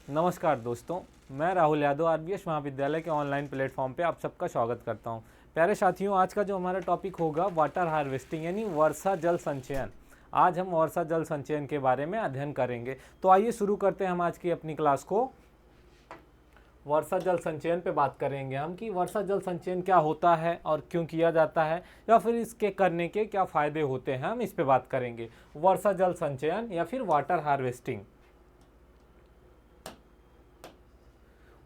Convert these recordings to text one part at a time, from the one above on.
नमस्कार दोस्तों, मैं राहुल यादव आरबीएस महाविद्यालय के ऑनलाइन प्लेटफॉर्म पे आप सबका स्वागत करता हूं। प्यारे साथियों, आज का जो हमारा टॉपिक होगा वाटर हार्वेस्टिंग यानी वर्षा जल संचयन। आज हम वर्षा जल संचयन के बारे में अध्ययन करेंगे। तो आइए शुरू करते हैं हम आज की अपनी क्लास को। वर्षा जल संचयन पे बात करेंगे हम कि वर्षा जल संचयन क्या होता है और क्यों किया जाता है, या फिर इसके करने के क्या फ़ायदे होते हैं, हम इस पे बात करेंगे। वर्षा जल संचयन या फिर वाटर हार्वेस्टिंग।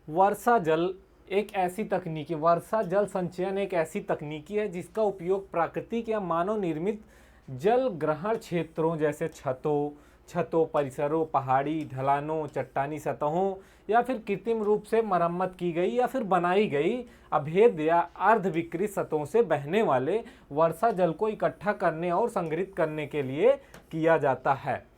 वर्षा जल वर्षा जल संचयन एक ऐसी तकनीकी है जिसका उपयोग प्राकृतिक या मानव निर्मित जल ग्रहण क्षेत्रों जैसे छतों, परिसरों, पहाड़ी ढलानों, चट्टानी सतहों या फिर कृत्रिम रूप से मरम्मत की गई या फिर बनाई गई अभेद्य या अर्धविकृत सतहों से बहने वाले वर्षा जल को इकट्ठा करने और संग्रहित करने के लिए किया जाता है।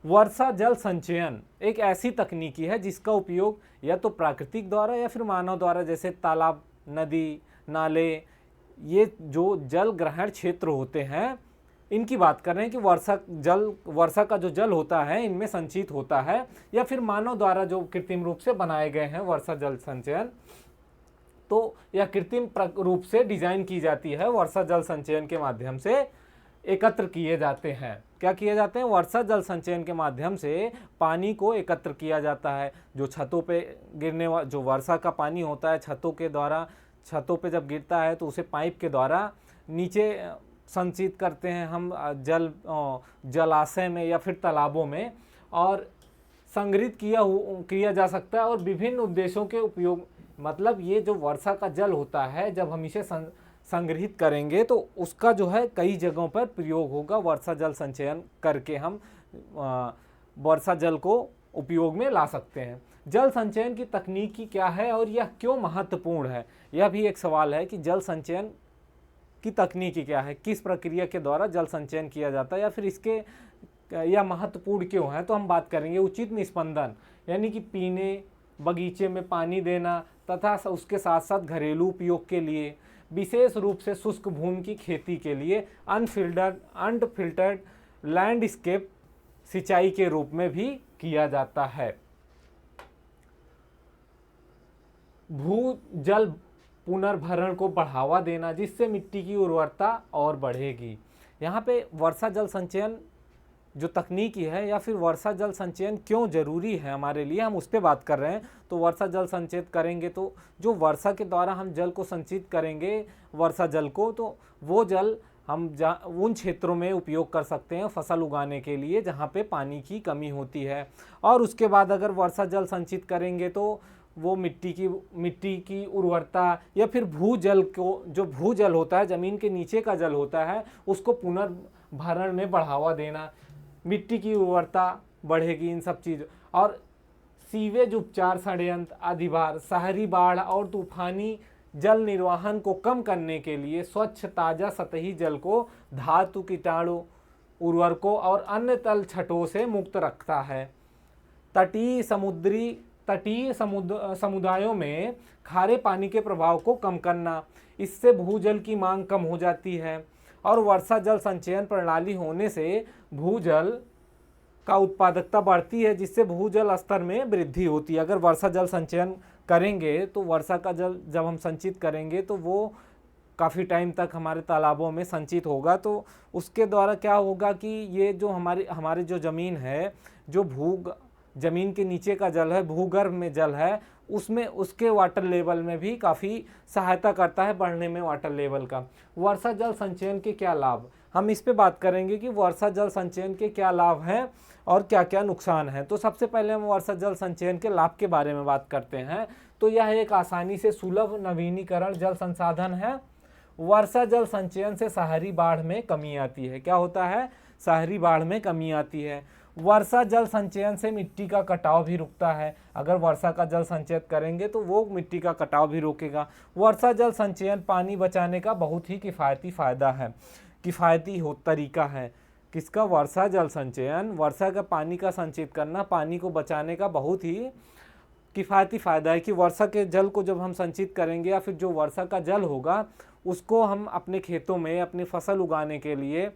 वर्षा जल संचयन एक ऐसी तकनीकी है जिसका उपयोग या तो प्राकृतिक द्वारा या फिर मानव द्वारा, जैसे तालाब, नदी, नाले, ये जो जल ग्रहण क्षेत्र होते हैं इनकी बात कर रहे हैं कि वर्षा का जो जल होता है इनमें संचित होता है, या फिर मानव द्वारा जो कृत्रिम रूप से बनाए गए हैं वर्षा जल संचयन, तो यह कृत्रिम रूप से डिजाइन की जाती है। वर्षा जल संचयन के माध्यम से एकत्र किए जाते हैं। क्या किए जाते हैं? वर्षा जल संचयन के माध्यम से पानी को एकत्र किया जाता है। जो छतों पे जो वर्षा का पानी होता है छतों पे जब गिरता है तो उसे पाइप के द्वारा नीचे संचित करते हैं हम जलाशय में या फिर तालाबों में, और संग्रहित किया जा सकता है। और विभिन्न उद्देश्यों के उपयोग, मतलब ये जो वर्षा का जल होता है जब हम इसे संग्रहित करेंगे तो उसका जो है कई जगहों पर प्रयोग होगा। वर्षा जल संचयन करके हम वर्षा जल को उपयोग में ला सकते हैं। जल संचयन की तकनीकी क्या है और यह क्यों महत्वपूर्ण है, यह भी एक सवाल है कि जल संचयन की तकनीकी क्या है, किस प्रक्रिया के द्वारा जल संचयन किया जाता है, या फिर इसके यह महत्वपूर्ण क्यों है। तो हम बात करेंगे उचित निस्पंदन, यानी कि पीने, बगीचे में पानी देना तथा उसके साथ साथ घरेलू उपयोग के लिए, विशेष रूप से शुष्क भूमि की खेती के लिए अनफिल्टर्ड लैंडस्केप सिंचाई के रूप में भी किया जाता है। भूजल पुनर्भरण को बढ़ावा देना जिससे मिट्टी की उर्वरता और बढ़ेगी। यहाँ पे वर्षा जल संचयन जो तकनीकी है या फिर वर्षा जल संचयन क्यों जरूरी है हमारे लिए, हम उस पर बात कर रहे हैं। तो वर्षा जल संचित करेंगे तो जो वर्षा के द्वारा हम जल को संचित करेंगे वर्षा जल को, तो वो जल हम उन क्षेत्रों में उपयोग कर सकते हैं फसल उगाने के लिए जहाँ पे पानी की कमी होती है। और उसके बाद अगर वर्षा जल संचित करेंगे तो वो मिट्टी की उर्वरता या फिर जो भूजल होता है, ज़मीन के नीचे का जल होता है, उसको पुनर्भरण में बढ़ावा देना, मिट्टी की उर्वरता बढ़ेगी। इन सब चीज़ और सीवेज उपचार षड्यंत्र, अधिभार, शहरी बाढ़ और तूफानी जल निर्वहन को कम करने के लिए स्वच्छ ताज़ा सतही जल को धातु, कीटाणु, उर्वरकों और अन्य तल छटों से मुक्त रखता है। तटीय समुदायों में खारे पानी के प्रभाव को कम करना, इससे भूजल की मांग कम हो जाती है। और वर्षा जल संचयन प्रणाली होने से भूजल का उत्पादकता बढ़ती है, जिससे भूजल स्तर में वृद्धि होती है। अगर वर्षा जल संचयन करेंगे तो वर्षा का जल जब हम संचित करेंगे तो वो काफ़ी टाइम तक हमारे तालाबों में संचित होगा। तो उसके द्वारा क्या होगा कि ये जो हमारे जो ज़मीन है, जो ज़मीन के नीचे का जल है, भूगर्भ में जल है, उसमें उसके वाटर लेवल में भी काफ़ी सहायता करता है बढ़ने में वाटर लेवल का। वर्षा जल संचयन के क्या लाभ, हम इस पे बात करेंगे कि वर्षा जल संचयन के क्या लाभ हैं और क्या क्या नुकसान हैं। तो सबसे पहले हम वर्षा जल संचयन के लाभ के बारे में बात करते हैं। तो यह एक आसानी से सुलभ नवीनीकरण जल संसाधन है। वर्षा जल संचयन से शहरी बाढ़ में कमी आती है। क्या होता है? शहरी बाढ़ में कमी आती है। वर्षा जल संचयन से मिट्टी का कटाव भी रुकता है। अगर वर्षा का जल संचयन करेंगे तो वो मिट्टी का कटाव भी रोकेगा। वर्षा जल संचयन पानी बचाने का बहुत ही किफ़ायती तरीका है। किसका? वर्षा जल संचयन। वर्षा का पानी का संचित करना पानी को बचाने का बहुत ही किफ़ायती फ़ायदा है कि वर्षा के जल को जब हम संचित करेंगे या फिर जो वर्षा का जल होगा उसको हम अपने खेतों में अपनी फसल उगाने के लिए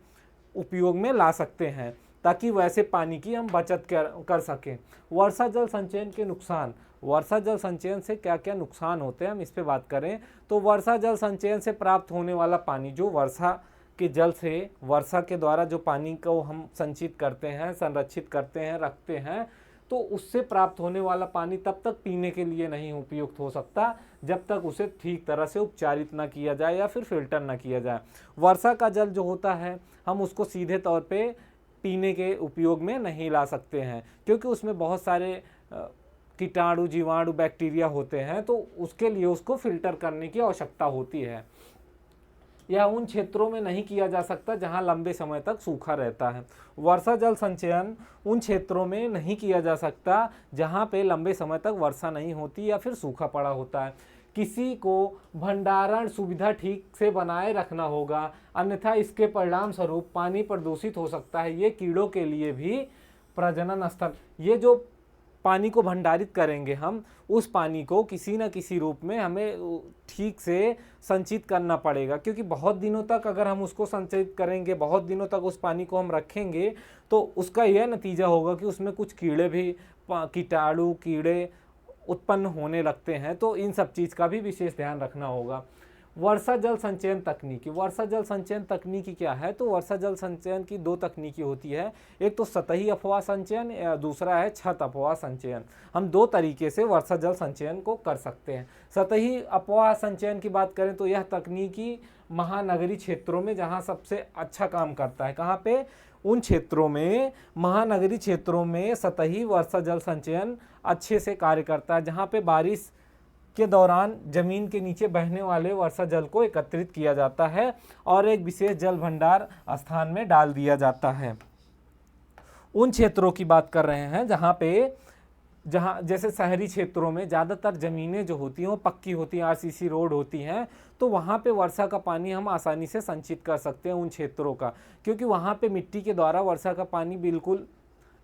उपयोग में ला सकते हैं। ताकि वैसे पानी की हम बचत कर सकें। वर्षा जल संचयन के नुकसान, वर्षा जल संचयन से क्या क्या नुकसान होते हैं, हम इस पे बात करें तो वर्षा जल संचयन से प्राप्त होने वाला पानी, जो वर्षा के जल से, वर्षा के द्वारा जो पानी को हम संचित करते हैं, संरक्षित करते हैं, रखते हैं, तो उससे प्राप्त होने वाला पानी तब तक पीने के लिए नहीं उपयुक्त हो सकता जब तक उसे ठीक तरह से उपचारित ना किया जाए या फिर फिल्टर ना किया जाए। वर्षा का जल जो होता है हम उसको सीधे तौर पे पीने के उपयोग में नहीं ला सकते हैं, क्योंकि उसमें बहुत सारे कीटाणु, जीवाणु, बैक्टीरिया होते हैं, तो उसके लिए उसको फिल्टर करने की आवश्यकता होती है। यह उन क्षेत्रों में नहीं किया जा सकता जहां लंबे समय तक सूखा रहता है। वर्षा जल संचयन उन क्षेत्रों में नहीं किया जा सकता जहां पे लंबे समय तक वर्षा नहीं होती या फिर सूखा पड़ा होता है। किसी को भंडारण सुविधा ठीक से बनाए रखना होगा, अन्यथा इसके परिणाम स्वरूप पानी प्रदूषित हो सकता है। ये कीड़ों के लिए भी प्रजनन स्थल, ये जो पानी को भंडारित करेंगे हम, उस पानी को किसी न किसी रूप में हमें ठीक से संचित करना पड़ेगा, क्योंकि बहुत दिनों तक अगर हम उसको संचित करेंगे, बहुत दिनों तक उस पानी को हम रखेंगे, तो उसका यह नतीजा होगा कि उसमें कुछ कीड़े भी, कीटाणु, कीड़े उत्पन्न होने लगते हैं। तो इन सब चीज़ का भी विशेष ध्यान रखना होगा। वर्षा जल संचयन तकनीकी, वर्षा जल संचयन तकनीकी क्या है? तो वर्षा जल संचयन की दो तकनीकी होती है, एक तो सतही अपवाह संचयन, दूसरा है छत अपवाह संचयन। हम दो तरीके से वर्षा जल संचयन को कर सकते हैं। सतही अपवाह संचयन की बात करें तो यह तकनीकी महानगरीय क्षेत्रों में जहाँ सबसे अच्छा काम करता है। कहाँ पे? उन क्षेत्रों में, महानगरीय क्षेत्रों में सतही वर्षा जल संचयन अच्छे से कार्य करता है, जहाँ पे बारिश के दौरान जमीन के नीचे बहने वाले वर्षा जल को एकत्रित किया जाता है और एक विशेष जल भंडार स्थान में डाल दिया जाता है। उन क्षेत्रों की बात कर रहे हैं जहाँ जैसे शहरी क्षेत्रों में ज़्यादातर ज़मीनें जो होती हैं वो पक्की होती हैं, आरसीसी रोड होती हैं, तो वहाँ पे वर्षा का पानी हम आसानी से संचित कर सकते हैं उन क्षेत्रों का, क्योंकि वहाँ पे मिट्टी के द्वारा वर्षा का पानी बिल्कुल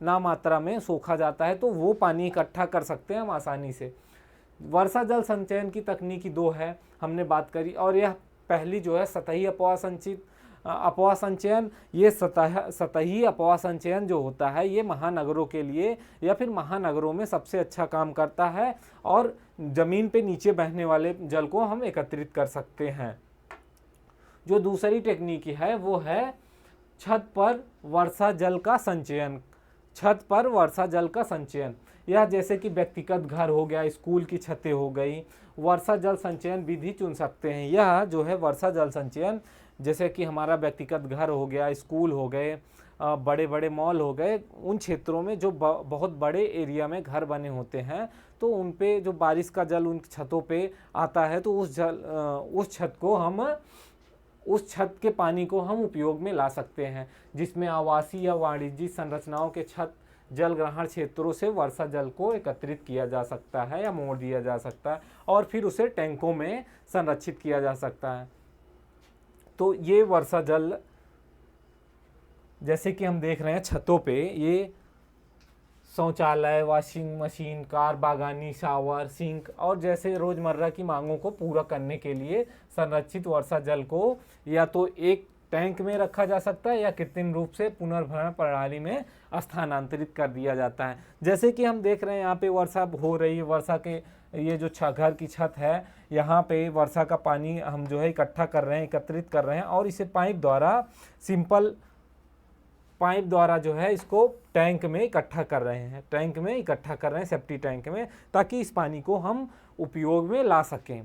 ना मात्रा में सोखा जाता है, तो वो पानी इकट्ठा कर सकते हैं हम आसानी से। वर्षा जल संचयन की तकनीकी दो है, हमने बात करी, और यह पहली जो है सतही अपवाह संचयन। ये सतही अपवाह संचयन जो होता है ये महानगरों के लिए या फिर महानगरों में सबसे अच्छा काम करता है और जमीन पे नीचे बहने वाले जल को हम एकत्रित कर सकते हैं। जो दूसरी टेक्निक है वो है छत पर वर्षा जल का संचयन। छत पर वर्षा जल का संचयन, यह जैसे कि व्यक्तिगत घर हो गया, स्कूल की छतें हो गई, वर्षा जल संचयन विधि चुन सकते हैं। यह जो है वर्षा जल संचयन, जैसे कि हमारा व्यक्तिगत घर हो गया, स्कूल हो गए, बड़े बड़े मॉल हो गए, उन क्षेत्रों में जो बहुत बड़े एरिया में घर बने होते हैं, तो उन पे जो बारिश का जल उन छतों पे आता है, तो उस छत के पानी को हम उपयोग में ला सकते हैं, जिसमें आवासीय या वाणिज्यिक संरचनाओं के छत जल ग्रहण क्षेत्रों से वर्षा जल को एकत्रित किया जा सकता है या मोड़ दिया जा सकता है और फिर उसे टैंकों में संरक्षित किया जा सकता है। तो ये वर्षा जल, जैसे कि हम देख रहे हैं छतों पे, ये शौचालय, वॉशिंग मशीन, कार, बागानी, शावर, सिंक और जैसे रोजमर्रा की मांगों को पूरा करने के लिए संरक्षित वर्षा जल को या तो एक टैंक में रखा जा सकता है या कृत्रिम रूप से पुनर्भरण प्रणाली में स्थानांतरित कर दिया जाता है। जैसे कि हम देख रहे हैं यहाँ पे वर्षा हो रही है, वर्षा के ये जो घर की छत है, यहाँ पे वर्षा का पानी हम जो है इकट्ठा कर रहे हैं, एकत्रित कर रहे हैं और इसे सिंपल पाइप द्वारा जो है इसको टैंक में इकट्ठा कर रहे हैं, सेफ्टी टैंक में, ताकि इस पानी को हम उपयोग में ला सकें।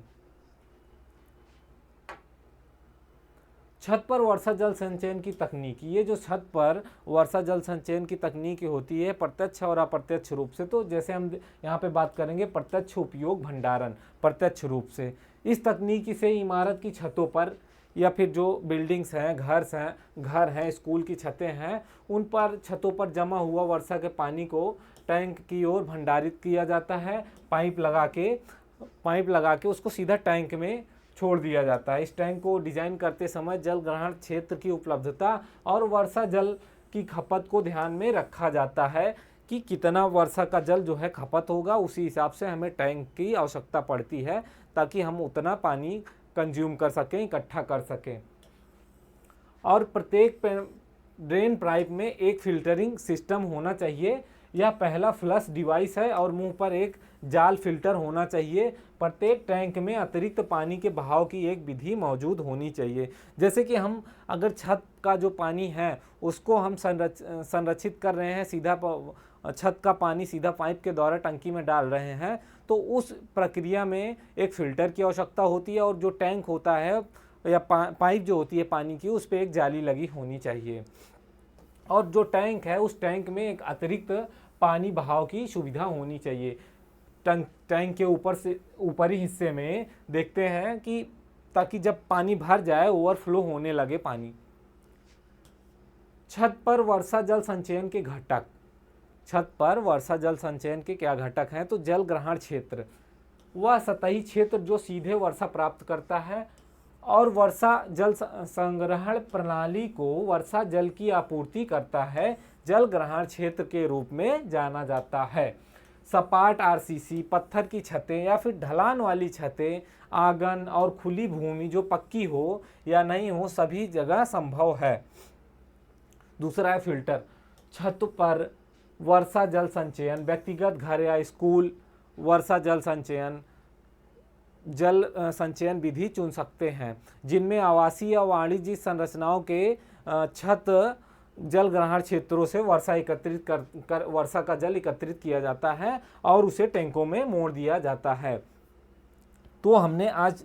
छत पर वर्षा जल संचयन की तकनीक, ये जो छत पर वर्षा जल संचयन की तकनीक होती है प्रत्यक्ष और अप्रत्यक्ष रूप से, तो जैसे हम यहाँ पे बात करेंगे प्रत्यक्ष उपयोग भंडारण, प्रत्यक्ष रूप से इस तकनीकी से इमारत की छतों पर या फिर जो बिल्डिंग्स हैं, घर हैं, स्कूल की छतें हैं, उन पर छतों पर जमा हुआ वर्षा के पानी को टैंक की ओर भंडारित किया जाता है। पाइप लगा के उसको सीधा टैंक में छोड़ दिया जाता है। इस टैंक को डिजाइन करते समय जल ग्रहण क्षेत्र की उपलब्धता और वर्षा जल की खपत को ध्यान में रखा जाता है कि कितना वर्षा का जल जो है खपत होगा, उसी हिसाब से हमें टैंक की आवश्यकता पड़ती है ताकि हम उतना पानी कंज्यूम कर सकें, इकट्ठा कर सकें। और ड्रेन पाइप में एक फिल्टरिंग सिस्टम होना चाहिए। यह पहला फ्लश डिवाइस है और मुंह पर एक जाल फिल्टर होना चाहिए। प्रत्येक टैंक में अतिरिक्त पानी के बहाव की एक विधि मौजूद होनी चाहिए। जैसे कि हम अगर छत का जो पानी है उसको हम संरक्षित कर रहे हैं, सीधा छत का पानी सीधा पाइप के द्वारा टंकी में डाल रहे हैं, तो उस प्रक्रिया में एक फ़िल्टर की आवश्यकता होती है और जो टैंक होता है या पाइप जो होती है पानी की, उस पर एक जाली लगी होनी चाहिए। और जो टैंक है उस टैंक में एक अतिरिक्त पानी बहाव की सुविधा होनी चाहिए। टैंक के ऊपरी हिस्से में देखते हैं कि ताकि जब पानी भर जाए ओवरफ्लो होने लगे पानी। छत पर वर्षा जल संचयन के घटक। छत पर वर्षा जल संचयन के क्या घटक हैं? तो जल ग्रहण क्षेत्र, वह सतही क्षेत्र जो सीधे वर्षा प्राप्त करता है और वर्षा जल संग्रहण प्रणाली को वर्षा जल की आपूर्ति करता है, जल ग्रहण क्षेत्र के रूप में जाना जाता है। सपाट आरसीसी, पत्थर की छतें या फिर ढलान वाली छतें, आंगन और खुली भूमि जो पक्की हो या नहीं हो, सभी जगह संभव है। दूसरा है फिल्टर। छत पर वर्षा जल संचयन, व्यक्तिगत घर या स्कूल वर्षा जल संचयन विधि चुन सकते हैं, जिनमें आवासीय या वाणिज्यिक संरचनाओं के छत जल ग्रहण क्षेत्रों से वर्षा का जल एकत्रित किया जाता है और उसे टैंकों में मोड़ दिया जाता है। तो हमने आज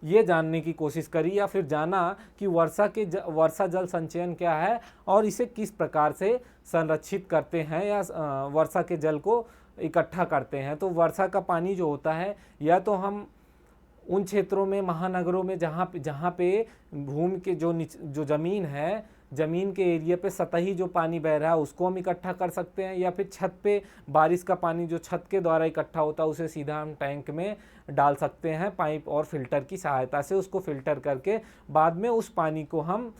ये जानने की कोशिश करी या फिर जाना कि वर्षा जल संचयन क्या है और इसे किस प्रकार से संरक्षित करते हैं या वर्षा के जल को इकट्ठा करते हैं। तो वर्षा का पानी जो होता है, या तो हम उन क्षेत्रों में, महानगरों में जहाँ पे भूमि के जो ज़मीन है, ज़मीन के एरिया पे सतही जो पानी बह रहा है उसको हम इकट्ठा कर सकते हैं, या फिर छत पे बारिश का पानी जो छत के द्वारा इकट्ठा होता है उसे सीधा हम टैंक में डाल सकते हैं पाइप और फिल्टर की सहायता से। उसको फिल्टर करके बाद में उस पानी को हम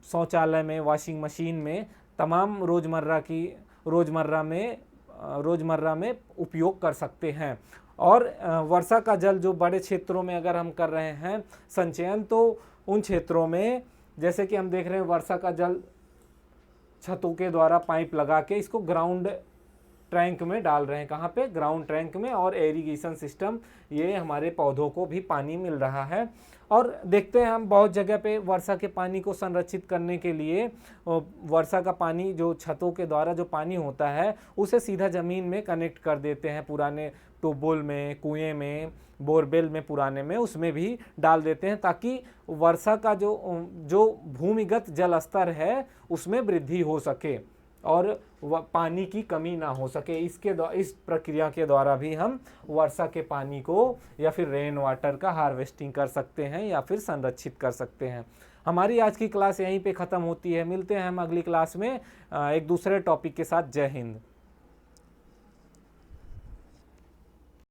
शौचालय में, वॉशिंग मशीन में, तमाम रोज़मर्रा में उपयोग कर सकते हैं। और वर्षा का जल जो बड़े क्षेत्रों में अगर हम कर रहे हैं संचयन, तो उन क्षेत्रों में जैसे कि हम देख रहे हैं वर्षा का जल छतों के द्वारा पाइप लगा के इसको ग्राउंड टैंक में डाल रहे हैं। कहाँ पे? ग्राउंड टैंक में। और एरीगेशन सिस्टम, ये हमारे पौधों को भी पानी मिल रहा है। और देखते हैं हम बहुत जगह पे वर्षा के पानी को संरक्षित करने के लिए वर्षा का पानी जो छतों के द्वारा जो पानी होता है उसे सीधा ज़मीन में कनेक्ट कर देते हैं। पुराने ट्यूबवेल में, कुएं में, बोरवेल में, पुराने में, उसमें भी डाल देते हैं ताकि वर्षा का जो भूमिगत जल स्तर है उसमें वृद्धि हो सके और पानी की कमी ना हो सके। इस प्रक्रिया के द्वारा भी हम वर्षा के पानी को या फिर रेन वाटर का हार्वेस्टिंग कर सकते हैं या फिर संरक्षित कर सकते हैं। हमारी आज की क्लास यहीं पे ख़त्म होती है। मिलते हैं हम अगली क्लास में एक दूसरे टॉपिक के साथ। जय हिंद।